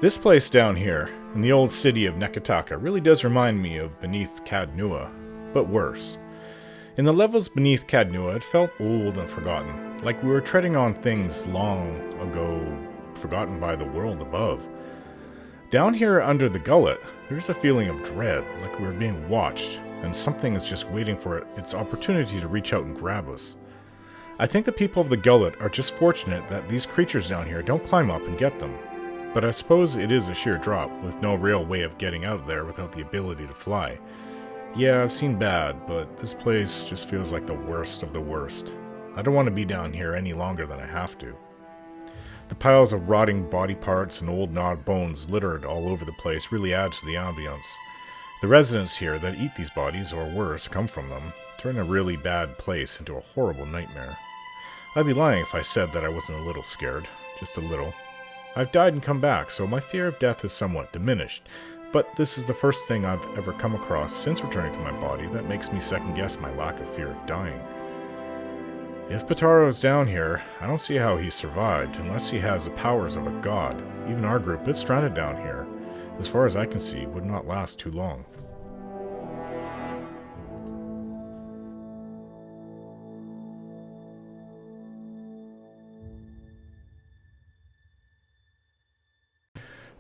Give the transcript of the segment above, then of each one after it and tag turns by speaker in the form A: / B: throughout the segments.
A: This place down here, in the old city of Nekataka, really does remind me of beneath Cadnua, but worse. In the levels beneath Cadnua, it felt old and forgotten, like we were treading on things long ago, forgotten by the world above. Down here under the gullet, there's a feeling of dread, like we were being watched, and something is just waiting for its opportunity to reach out and grab us. I think the people of the gullet are just fortunate that these creatures down here don't climb up and get them. But I suppose it is a sheer drop, with no real way of getting out of there without the ability to fly. Yeah, I've seen bad, but this place just feels like the worst of the worst. I don't want to be down here any longer than I have to. The piles of rotting body parts and old gnawed bones littered all over the place really adds to the ambience. The residents here that eat these bodies, or worse, come from them, turn a really bad place into a horrible nightmare. I'd be lying if I said that I wasn't a little scared. Just a little. I've died and come back, so my fear of death is somewhat diminished, but this is the first thing I've ever come across since returning to my body that makes me second-guess my lack of fear of dying. If Botaro is down here, I don't see how he survived, unless he has the powers of a god. Even our group, if stranded down here, as far as I can see, would not last too long.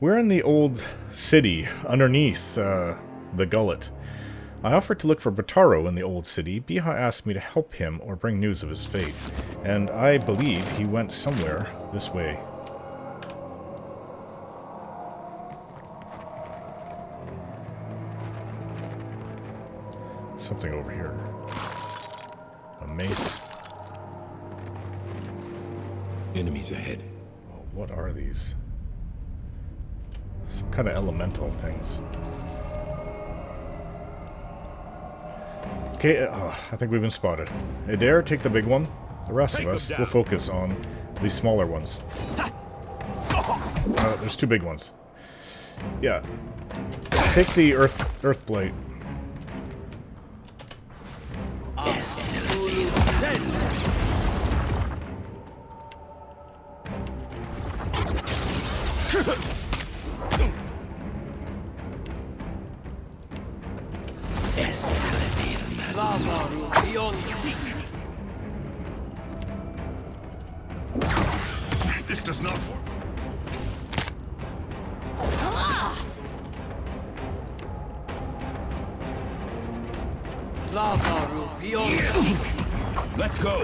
A: We're in the old city underneath the gullet. I offered to look for Botaro in the old city. Biha asked me to help him or bring news of his fate, and I believe he went somewhere this way. Something over here. A mace.
B: Enemies ahead.
A: Oh, what are these? Some kind of elemental things. Okay, I think we've been spotted. Adair, take the big one. The rest of us will focus on these smaller ones. There's two big ones. Yeah. Take the earth blade.
B: This does not work. Let's go.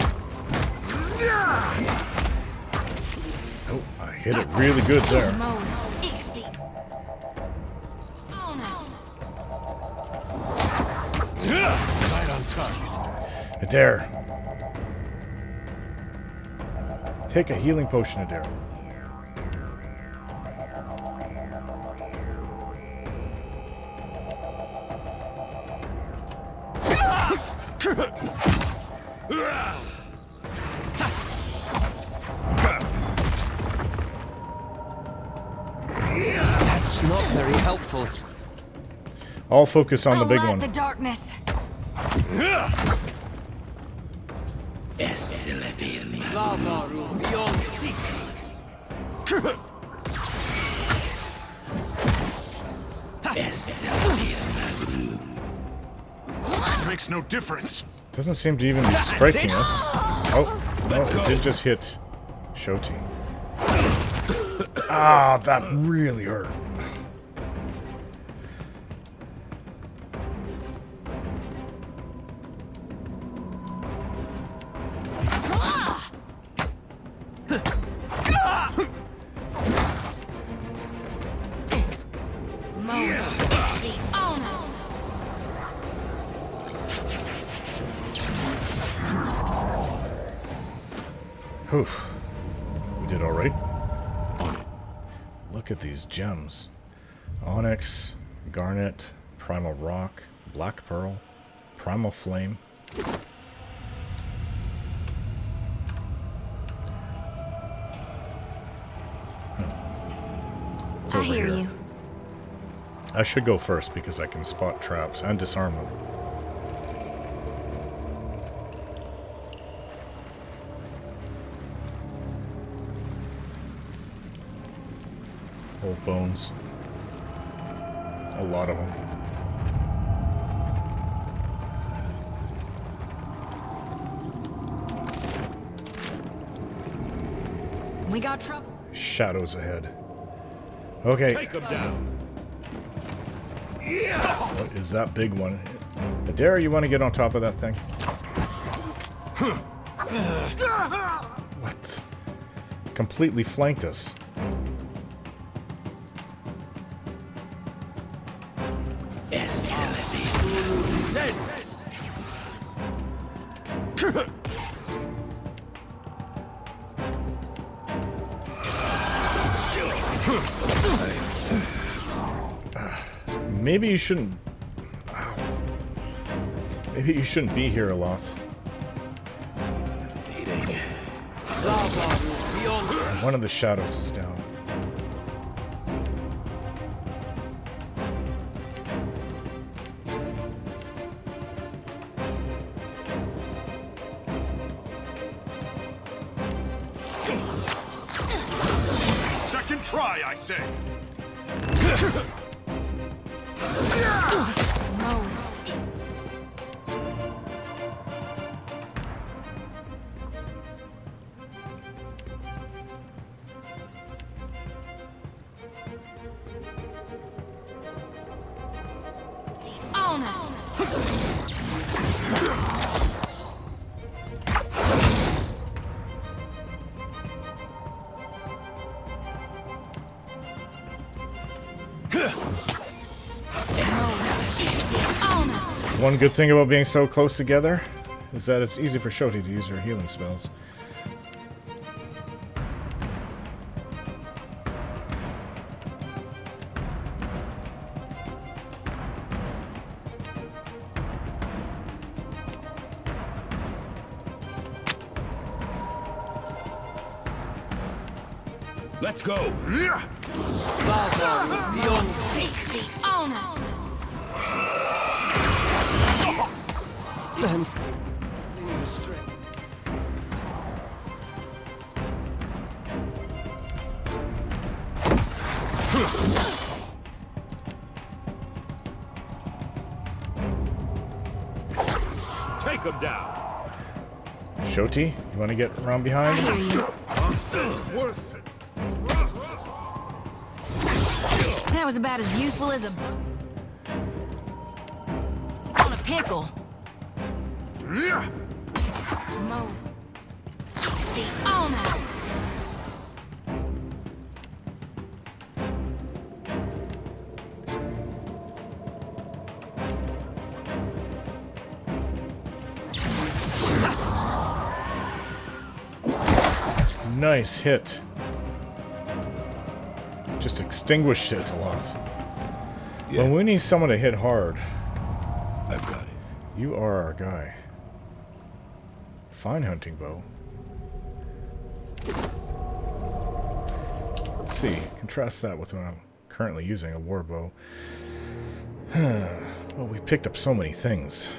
A: Oh, I hit it really good there.
B: Right on target.
A: Adair. Take a healing potion, Adair.
C: That's not very helpful.
A: I'll focus on the big one.
D: The darkness.
B: Makes no difference.
A: Doesn't seem to even be striking us. Oh, no, it did just hit Shoti. Ah, that really hurt. Whew. We did alright. Look at these gems. Onyx, garnet, primal rock, black pearl, primal flame. It's
D: I
A: over
D: hear
A: here.
D: you.
A: I should go first because I can spot traps and disarm them. Old bones. A lot of them.
D: We got trouble.
A: Shadows ahead. Okay.
B: Take him down.
A: What is that big one? Botaro, you want to get on top of that thing? What? Completely flanked us. Maybe you shouldn't... Maybe you shouldn't be here, Eothas. One of the shadows is down.
B: Second try, I say.
D: No. On us.
A: One good thing about being so close together is that it's easy for Shoti to use her healing spells.
B: Let's go.
D: On us.
B: Take him down.
A: Shoti, you want to get around behind?
B: Worth it.
D: That was about as useful as a... on a pickle. Mo. See, on us.
A: Nice hit. Just extinguished it a lot.
B: Yeah.
A: When we need someone to hit hard,
B: I've got it.
A: you are our guy. Fine hunting bow. Let's see. Contrast that with what I'm currently using, a war bow. Well, we've picked up so many things.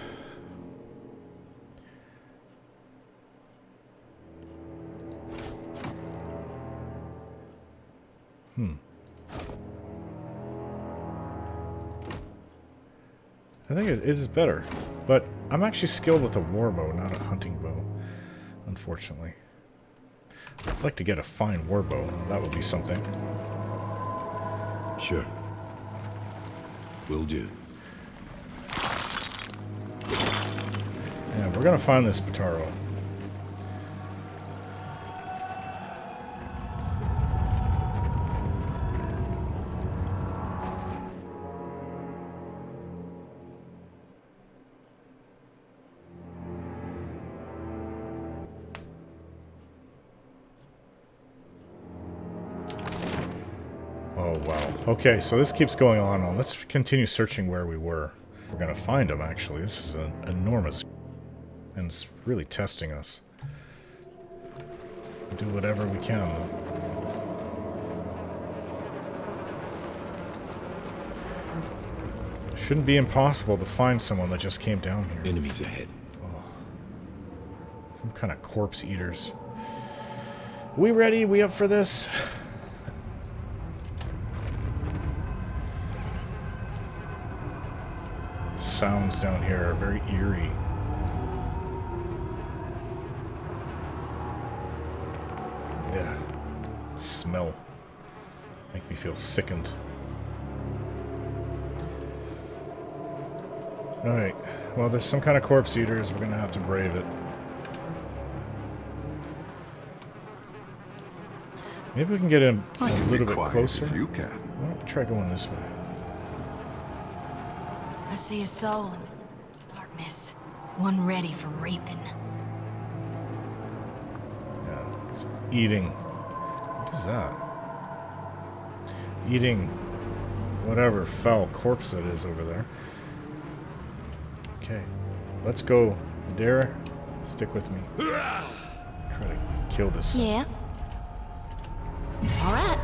A: I think it is better, but I'm actually skilled with a war bow, not a hunting bow, unfortunately. I'd like to get a fine war bow. That would be something.
B: Sure. Will do.
A: Yeah, we're gonna find this Botaro. Oh, wow. Okay, so this keeps going on. Let's continue searching where we were. We're gonna find him, actually. This is an enormous... and it's really testing us. We'll do whatever we can, though. Shouldn't be impossible to find someone that just came down here.
B: Enemies ahead.
A: Some kind of corpse eaters. We ready? We up for this? sounds down here are very eerie. Yeah. Smell. Make me feel sickened. Alright. Well, there's some kind of corpse eaters. We're gonna have to brave it. Maybe we can get in a little bit closer.
B: If you can.
A: Why don't we try going this way?
D: I see a soul in the darkness. One ready for raping.
A: Yeah, it's eating. What is that? Eating whatever foul corpse that is over there. Okay, let's go. Dare, stick with me. Try to kill this.
D: Yeah. All right.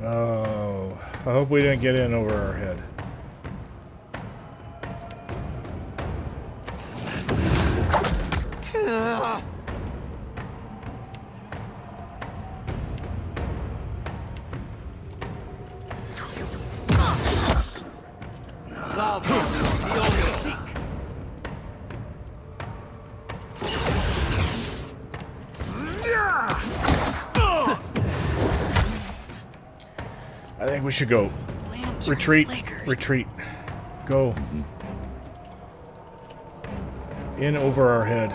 A: Oh, I hope we didn't get in over our head. I think we should go.
D: Lantern
A: Retreat.
D: flickers.
A: Retreat. Go. In over our head.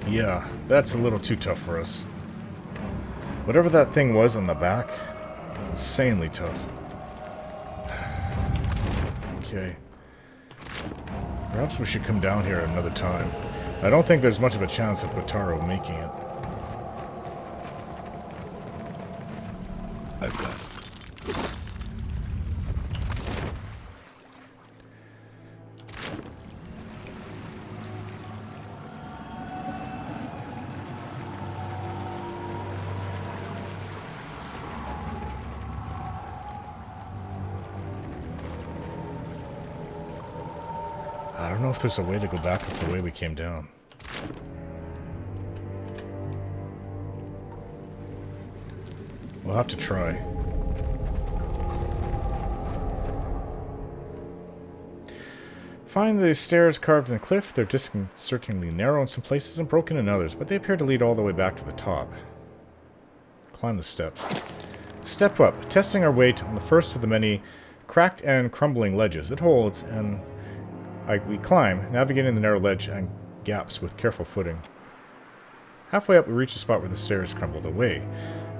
A: Yeah, that's a little too tough for us. Whatever that thing was on the back, insanely tough. Okay. Perhaps we should come down here another time. I don't think there's much of a chance of Botaro making it.
B: I've got it.
A: I don't know if there's a way to go back up the way we came down. We'll have to try. Find the stairs carved in the cliff. They're disconcertingly narrow in some places and broken in others, but they appear to lead all the way back to the top. Climb the steps. Step up, testing our weight on the first of the many cracked and crumbling ledges. It holds, and we climb, navigating the narrow ledge and gaps with careful footing. Halfway up, we reach a spot where the stairs crumbled away.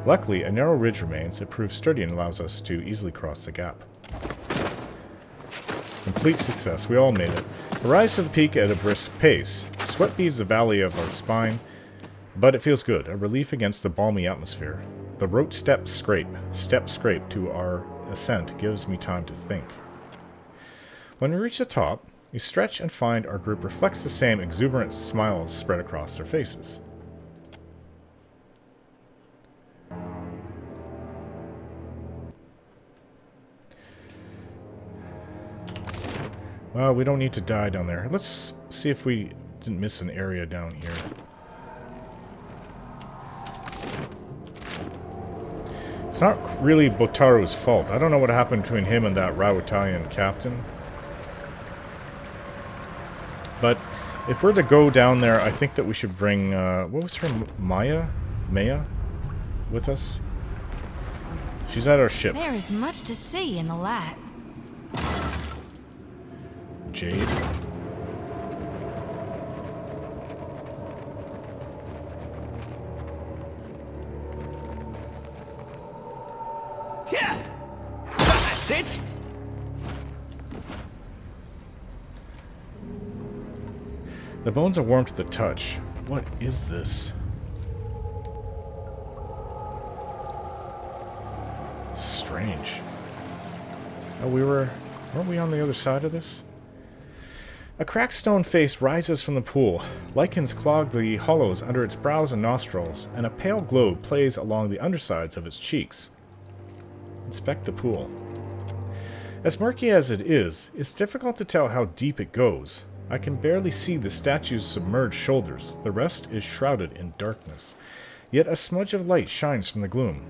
A: Luckily, a narrow ridge remains. It proves sturdy and allows us to easily cross the gap. Complete success. We all made it. We rise to the peak at a brisk pace. Sweat beads the valley of our spine, but it feels good, a relief against the balmy atmosphere. The rote step scrape to our ascent gives me time to think. When we reach the top, we stretch and find our group reflects the same exuberant smiles spread across their faces. Well, we don't need to die down there. Let's see if we didn't miss an area down here. It's not really Botaro's fault. I don't know what happened between him and that Rawatalian captain. But if we're to go down there, I think that we should bring, what was her, Maya, with us? She's at our ship.
D: There is much to see in the light.
A: Jade.
C: Yeah! That's it!
A: The bones are warm to the touch. What is this? Strange. Oh, weren't we on the other side of this? A cracked stone face rises from the pool. Lichens clog the hollows under its brows and nostrils, and a pale glow plays along the undersides of its cheeks. Inspect the pool. As murky as it is, it's difficult to tell how deep it goes. I can barely see the statue's submerged shoulders. The rest is shrouded in darkness. Yet a smudge of light shines from the gloom.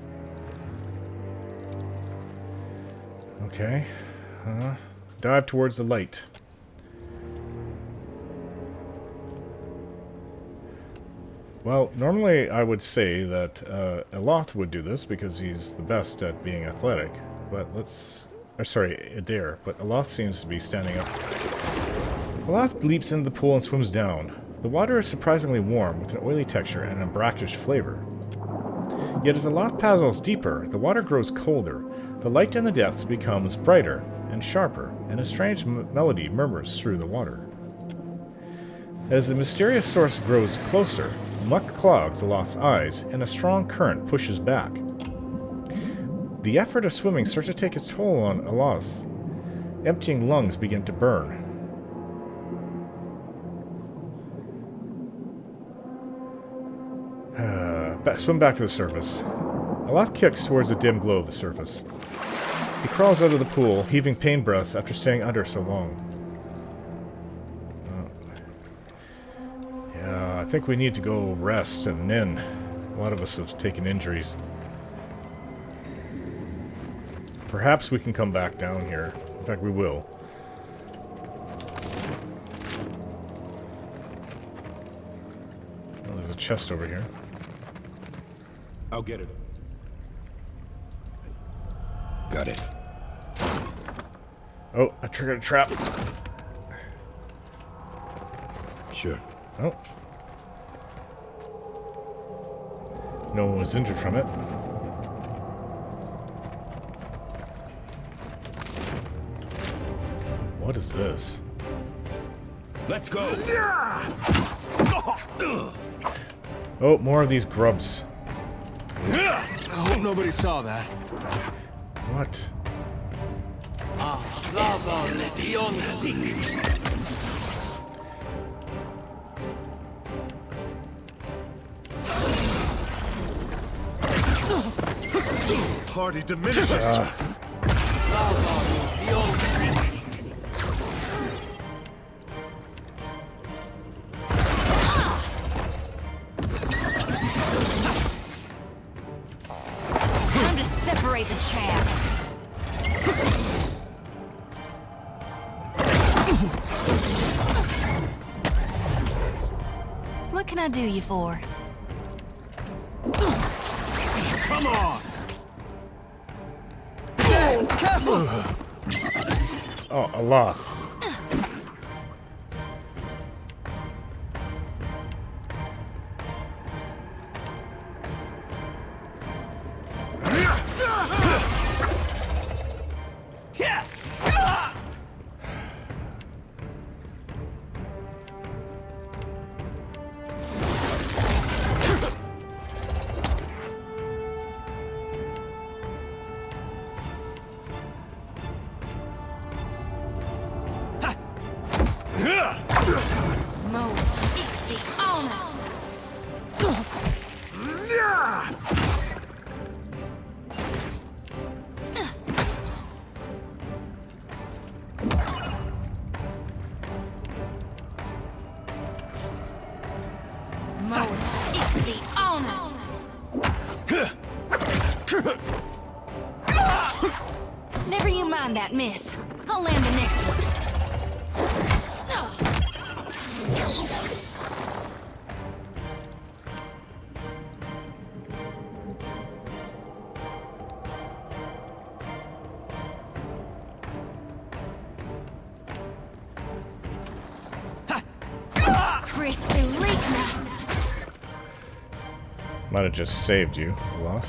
A: Okay. Dive towards the light. Well, normally I would say that Eothas would do this because he's the best at being athletic. But let's... sorry, Adair. But Eothas seems to be standing up. Eothas leaps into the pool and swims down. The water is surprisingly warm, with an oily texture and a brackish flavor. Yet as Eothas paddles deeper, the water grows colder. The light in the depths becomes brighter and sharper, and a strange melody murmurs through the water. As the mysterious source grows closer, muck clogs Eothas' eyes, and a strong current pushes back. The effort of swimming starts to take its toll on Eothas. Emptying lungs begin to burn. Swim back to the surface. Eothas kicks towards the dim glow of the surface. He crawls out of the pool, heaving pain breaths after staying under so long. Yeah, I think we need to go rest and then. A lot of us have taken injuries. Perhaps we can come back down here. In fact, we will. Oh, there's a chest over here.
B: I'll get it. Got it.
A: Oh, I triggered a trap.
B: Sure.
A: Oh. No one was injured from it. What is this?
B: Let's go.
A: Oh, more of these grubs.
C: I hope nobody saw that.
A: What?
B: Party diminishes.
D: Time to separate the chaff. What can I do you for?
C: Come on! Careful!
A: Oh, Eothas.
D: Mo, Ixie, Ona. Mo, Ixie, Ona. Never you mind that, miss. I'll land the next one.
A: Might have just saved you, Eothas.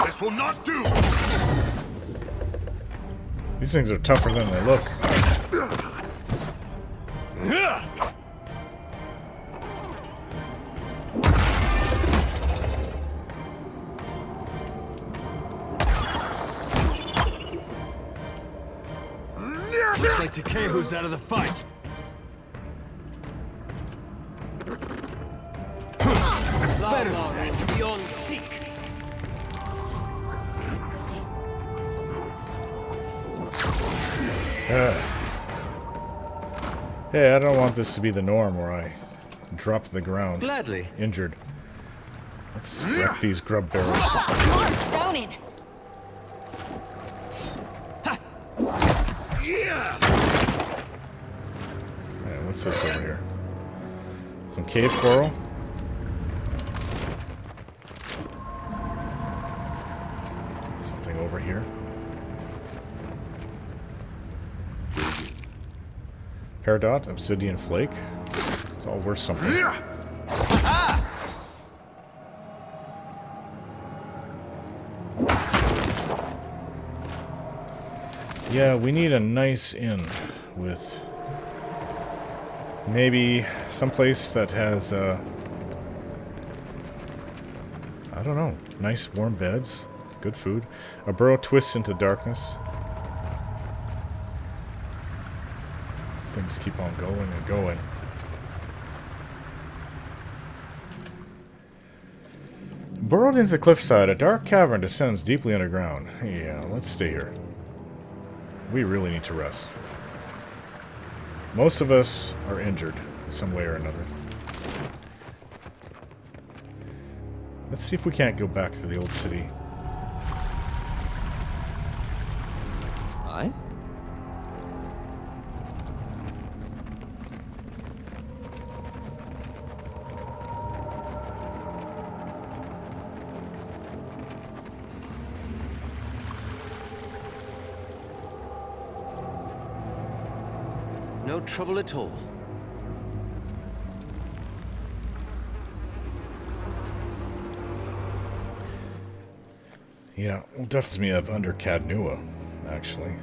B: This will not do.
A: These things are tougher than they look.
C: Looks like Takehu's out of the fight. Better than that. Beyond seek.
A: Hey, I don't want this to be the norm where I drop to the ground.
C: Gladly.
A: Injured. Let's wreck these grub barrels.
D: Smart, stoning.
A: Alright, what's this over here? Some cave coral? Something over here? Peridot, obsidian flake. It's all worth something. Yeah, we need a nice inn with maybe someplace that has, I don't know, nice warm beds, good food. A burrow twists into darkness. Things keep on going and going. Burrowed into the cliffside, a dark cavern descends deeply underground. Yeah, let's stay here. We really need to rest. Most of us are injured in some way or another. Let's see if we can't go back to the old city.
C: Aye? No trouble at all.
A: Yeah, well, definitely have under Cadnua, actually.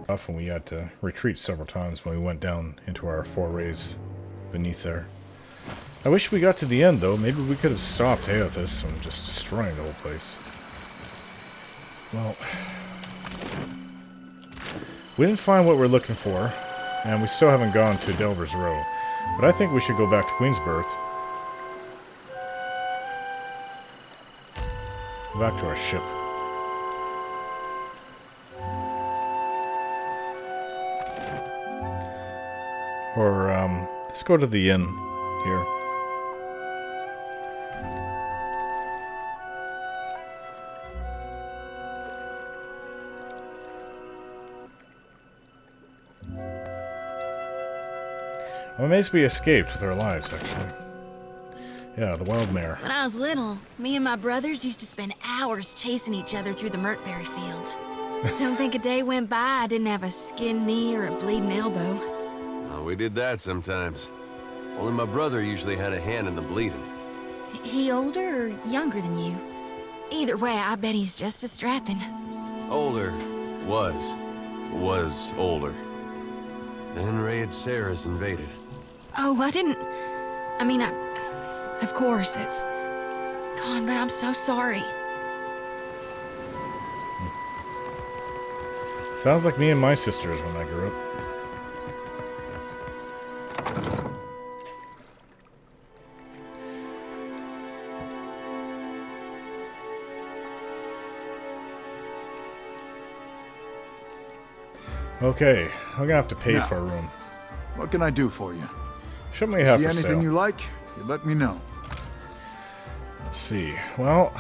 A: Often we had to retreat several times when we went down into our forays beneath there. I wish we got to the end, though. Maybe we could have stopped Eothas from just destroying the whole place. Well, we didn't find what we're looking for, and we still haven't gone to Delver's Row. But I think we should go back to Queensberth. Back to our ship. Or, let's go to the inn here. I'm amazed we escaped with our lives, actually. Yeah, the wild mare.
D: When I was little, me and my brothers used to spend hours chasing each other through the Merkberry fields. Don't think a day went by I didn't have a skinned knee or a bleeding elbow.
E: Oh, we did that sometimes. Only my brother usually had a hand in the bleeding.
D: He older or younger than you? Either way, I bet he's just as strapping.
E: Older. Was older. Then Raid Sarah's invaded.
D: Oh, I didn't... I mean, of course, it's gone, but I'm so sorry.
A: Sounds like me and my sisters when I grew up. Okay, I'm gonna have to pay
F: Now,
A: for a room.
F: What can I do for you?
A: Show me have
F: See
A: for
F: anything
A: sale.
F: you like? You let me know.
A: Let's see. Well,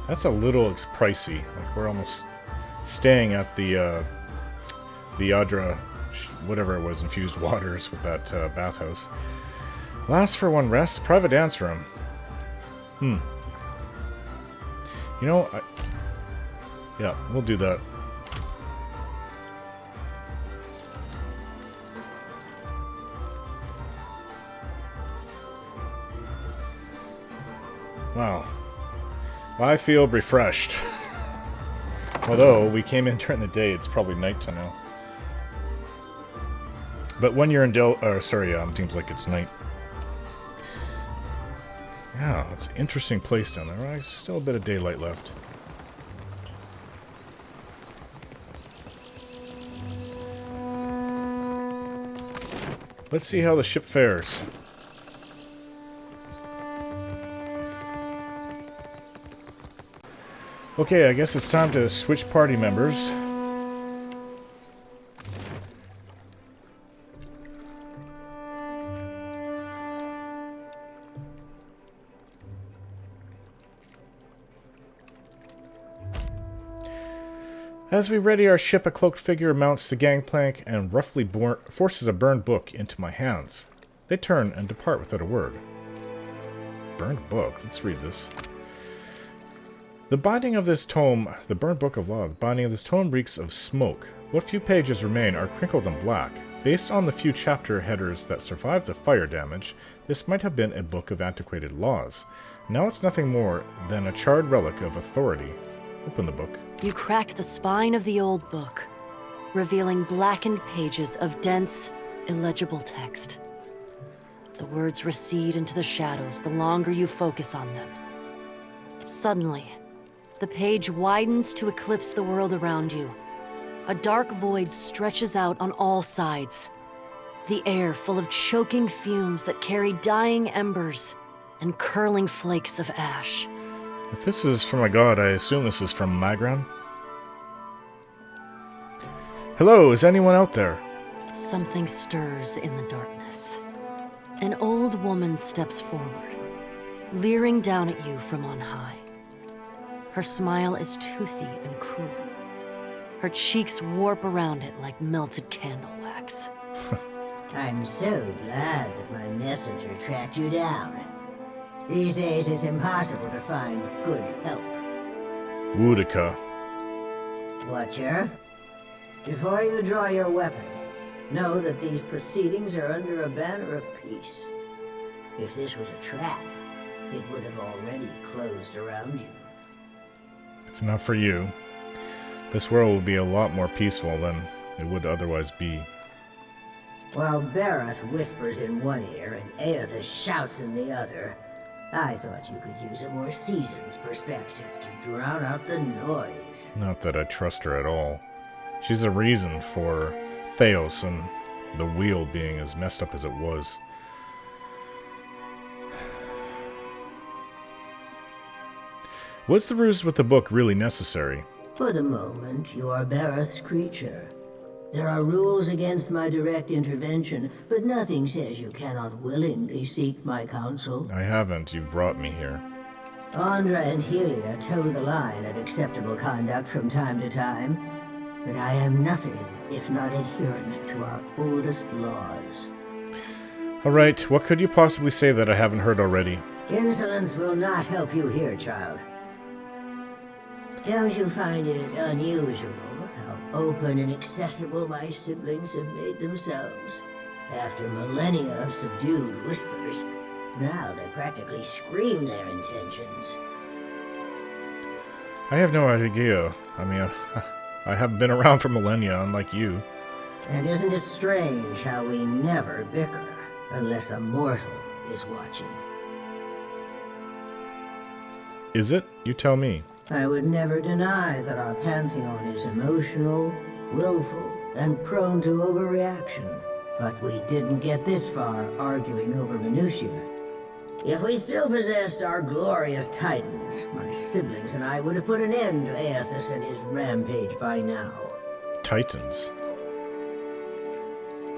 A: that's a little pricey. Like we're almost staying at the Adra, whatever it was, infused waters with that bathhouse. Last for one rest, private dance room. You know, yeah, we'll do that. Wow. I feel refreshed. Although, we came in during the day, it's probably nighttime now. But when you're in seems like it's night. Yeah, it's an interesting place down there. Right? There's still a bit of daylight left. Let's see how the ship fares. Okay, I guess it's time to switch party members. As we ready our ship, a cloaked figure mounts the gangplank and roughly forces a burned book into my hands. They turn and depart without a word. Burned book? Let's read this. The binding of this tome, the burned book of law, the binding of this tome reeks of smoke. What few pages remain are crinkled and black. Based on the few chapter headers that survived the fire damage, this might have been a book of antiquated laws. Now it's nothing more than a charred relic of authority. Open the book.
G: You crack the spine of the old book, revealing blackened pages of dense, illegible text. The words recede into the shadows the longer you focus on them. Suddenly, the page widens to eclipse the world around you. A dark void stretches out on all sides. The air full of choking fumes that carry dying embers and curling flakes of ash.
A: If this is from a god, I assume this is from Magran. Hello, is anyone out there?
G: Something stirs in the darkness. An old woman steps forward, leering down at you from on high. Her smile is toothy and cruel. Her cheeks warp around it like melted candle wax.
H: I'm so glad that my messenger tracked you down. These days it's impossible to find good help.
A: Woedica.
H: Watcher, before you draw your weapon, know that these proceedings are under a banner of peace. If this was a trap, it would have already closed around you.
A: If not for you, this world would be a lot more peaceful than it would otherwise be.
H: While Bareth whispers in one ear and Eothas shouts in the other, I thought you could use a more seasoned perspective to drown out the noise.
A: Not that I trust her at all. She's a reason for Theos and the wheel being as messed up as it was. Was the ruse with the book really necessary?
H: For the moment, you are Bareth's creature. There are rules against my direct intervention, but nothing says you cannot willingly seek my counsel.
A: I haven't. You've brought me here.
H: Andra and Helia toe the line of acceptable conduct from time to time, but I am nothing if not adherent to our oldest laws.
A: Alright, what could you possibly say that I haven't heard already?
H: Insolence will not help you here, child. Don't you find it unusual how open and accessible my siblings have made themselves? After millennia of subdued whispers, now they practically scream their intentions.
A: I have no idea. I mean, I haven't been around for millennia, unlike you.
H: And isn't it strange how we never bicker unless a mortal is watching?
A: Is it? You tell me.
H: I would never deny that our pantheon is emotional, willful, and prone to overreaction. But we didn't get this far arguing over minutiae. If we still possessed our glorious titans, my siblings and I would have put an end to Eothas and his rampage by now.
A: Titans.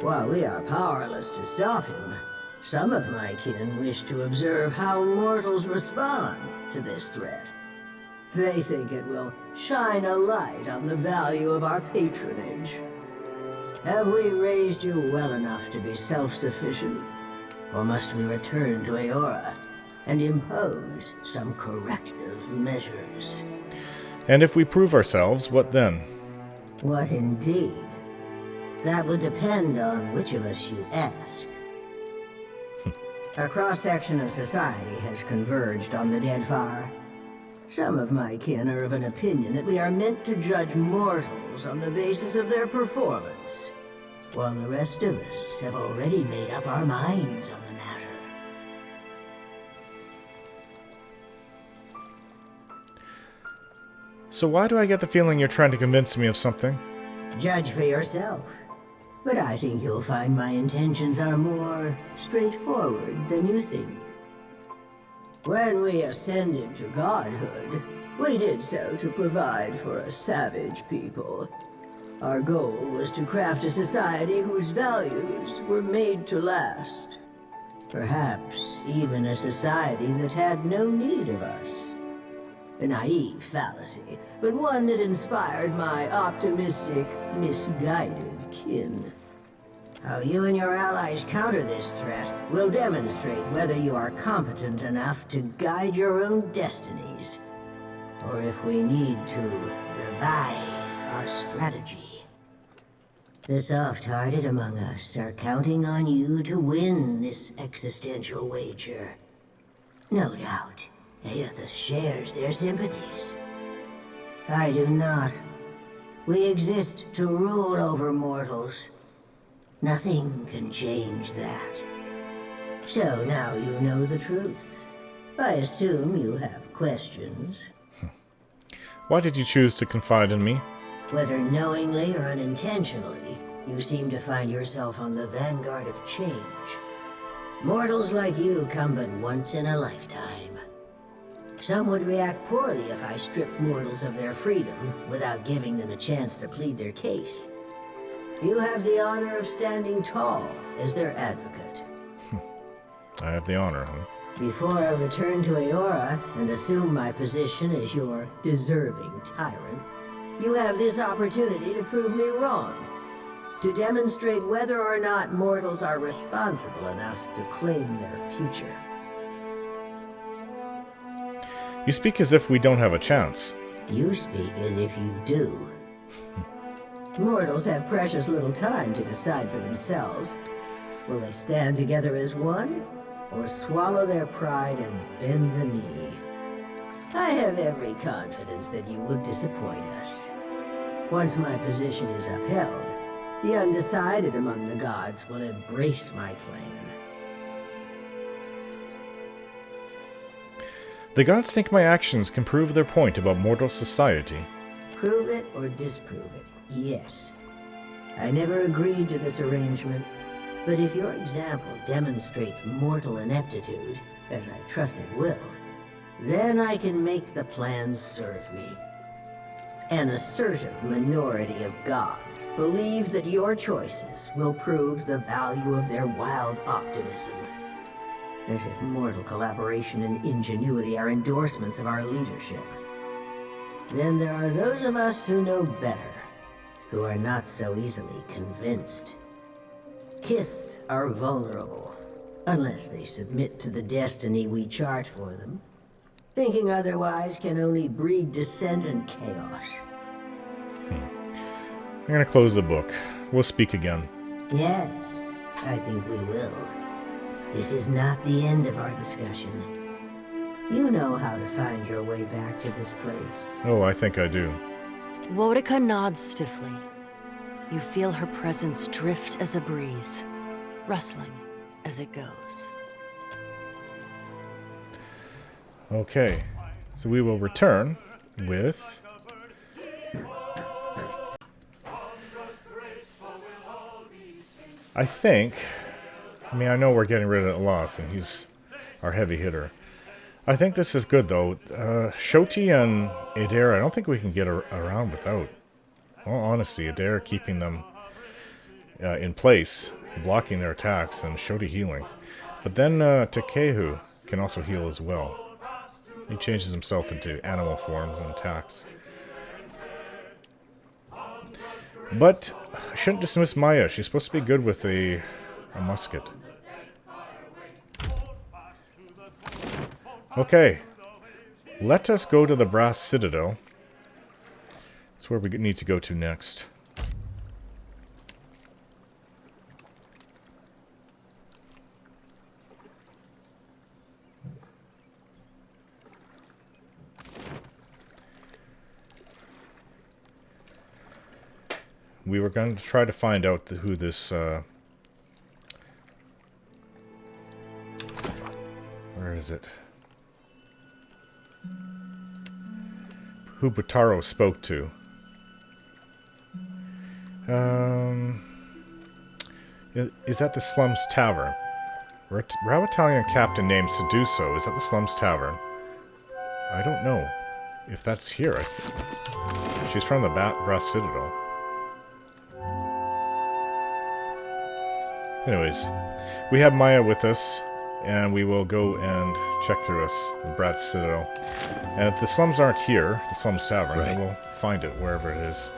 H: While we are powerless to stop him, some of my kin wish to observe how mortals respond to this threat. They think it will shine a light on the value of our patronage. Have we raised you well enough to be self-sufficient? Or must we return to Eora and impose some corrective measures?
A: And if we prove ourselves, what then?
H: What indeed? That would depend on which of us you ask. A cross-section of society has converged on the Deadfire. Some of my kin are of an opinion that we are meant to judge mortals on the basis of their performance, while the rest of us have already made up our minds on the matter.
A: So why do I get the feeling you're trying to convince me of something?
H: Judge for yourself. But I think you'll find my intentions are more straightforward than you think. When we ascended to godhood, We did so to provide for a savage people. Our goal was to craft a society whose values were made to last. Perhaps even a society that had no need of us. A naive fallacy, but one that inspired my optimistic, misguided kin. How you and your allies counter this threat will demonstrate whether you are competent enough to guide your own destinies, or if we need to revise our strategy. The soft-hearted among us are counting on you to win this existential wager. No doubt, Eothas shares their sympathies. I do not. We exist to rule over mortals. Nothing can change that. So now you know the truth. I assume you have questions.
A: Why did you choose to confide in me?
H: Whether knowingly or unintentionally, you seem to find yourself on the vanguard of change. Mortals like you come but once in a lifetime. Some would react poorly if I stripped mortals of their freedom without giving them a chance to plead their case. You have the honor of standing tall as their advocate.
A: I have the honor, huh?
H: Before I return to Eora and assume my position as your deserving tyrant, you have this opportunity to prove me wrong. To demonstrate whether or not mortals are responsible enough to claim their future.
A: You speak as if we don't have a chance.
H: You speak as if you do. Mortals have precious little time to decide for themselves. Will they stand together as one, or swallow their pride and bend the knee? I have every confidence that you will disappoint us. Once my position is upheld, the undecided among the gods will embrace my plan.
A: The gods think my actions can prove their point about mortal society.
H: Prove it or disprove it, yes. I never agreed to this arrangement, but if your example demonstrates mortal ineptitude, as I trust it will, then I can make the plan serve me. An assertive minority of gods believe that your choices will prove the value of their wild optimism. As if mortal collaboration and ingenuity are endorsements of our leadership. Then there are those of us who know better, who are not so easily convinced. Kith are vulnerable, unless they submit to the destiny we chart for them. Thinking otherwise can only breed dissent and chaos.
A: I'm gonna close the book. We'll speak again.
H: Yes, I think we will. This is not the end of our discussion. You know how to find your way back to this place.
A: Oh, I think I do.
G: Woedica nods stiffly. You feel her presence drift as a breeze, rustling as it goes.
A: Okay, so we will return with... I know we're getting rid of Eothas, and he's our heavy hitter. I think this is good, though. Shoti and Adair, I don't think we can get around without. Well, honestly, Adair keeping them in place, blocking their attacks, and Shoti healing. But then Takehu can also heal as well. He changes himself into animal forms and attacks. But I shouldn't dismiss Maya. She's supposed to be good with a musket. Okay. Let us go to the Brass Citadel. That's where we need to go to next. We were going to try to find out who this, where is it? Who Botaro spoke to. Is at the Slums Tavern. Rawatalian captain named Seduso is at the Slums Tavern. I don't know. if that's here, I think. She's from the Brass Citadel. Anyways, we have Maya with us, and we will go and check through the Brass Citadel. And if the slums aren't here, the Slums Tavern, then we'll find it wherever it is.